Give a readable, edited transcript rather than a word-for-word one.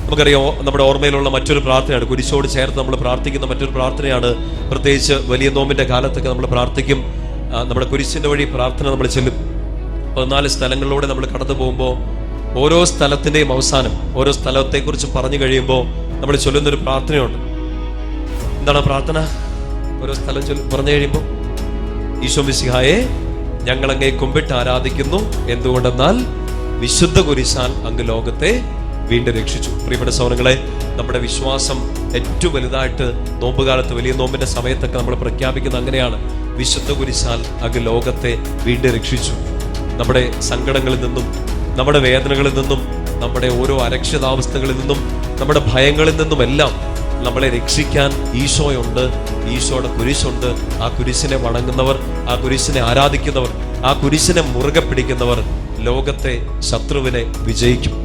നമുക്കറിയാം, നമ്മുടെ ഓർമ്മയിലുള്ള മറ്റൊരു പ്രാർത്ഥനയാണ്, കുരിശോട് ചേർത്ത് നമ്മൾ പ്രാർത്ഥിക്കുന്ന മറ്റൊരു പ്രാർത്ഥനയാണ്. പ്രത്യേകിച്ച് വലിയ നോമ്പിന്റെ കാലത്തൊക്കെ നമ്മൾ പ്രാർത്ഥിക്കും. നമ്മുടെ കുരിശിന്റെ വഴി പ്രാർത്ഥന നമ്മൾ ചെല്ലും. 14 സ്ഥലങ്ങളിലൂടെ നമ്മൾ കടന്നു പോകുമ്പോൾ ഓരോ സ്ഥലത്തിന്റെയും അവസാനം ഓരോ സ്ഥലത്തെക്കുറിച്ച് പറഞ്ഞു കഴിയുമ്പോൾ നമ്മൾ ചൊല്ലുന്നൊരു പ്രാർത്ഥനയുണ്ട്. എന്താണ് ആ പ്രാർത്ഥന? ഓരോ സ്ഥലം പറഞ്ഞു കഴിയുമ്പോൾ, ഈശോ മിശിഹായെ ഞങ്ങളങ്ങേ കുമ്പിട്ട് ആരാധിക്കുന്നു, എന്തുകൊണ്ടെന്നാൽ വിശുദ്ധ കുരിശാൽ അങ്ങ് ലോകത്തെ വീണ്ടും രക്ഷിച്ചു. പ്രിയപ്പെട്ട സഹോദരങ്ങളെ, നമ്മുടെ വിശ്വാസം ഏറ്റവും വലുതായിട്ട് നോമ്പുകാലത്ത്, വലിയ നോമ്പിന്റെ സമയത്തൊക്കെ നമ്മൾ പ്രഖ്യാപിക്കുന്നത് അങ്ങനെയാണ്: വിശുദ്ധ കുരിശാൽ അങ്ങ് ലോകത്തെ വീണ്ടും രക്ഷിച്ചു. നമ്മുടെ സങ്കടങ്ങളിൽ നിന്നും, നമ്മുടെ വേദനകളിൽ നിന്നും, നമ്മുടെ ഓരോ അരക്ഷിതാവസ്ഥകളിൽ നിന്നും, നമ്മുടെ ഭയങ്ങളിൽ നിന്നുമെല്ലാം നമ്മളെ രക്ഷിക്കാൻ ഈശോയുണ്ട്. ഈശോയുടെ കുരിശുണ്ട്. ആ കുരിശിനെ വണങ്ങുന്നവർ, ആ കുരിശിനെ ആരാധിക്കുന്നവർ, ആ കുരിശിനെ മുറുകെ പിടിക്കുന്നവർ ലോകത്തെ ശത്രുവിനെ വിജയിക്കും.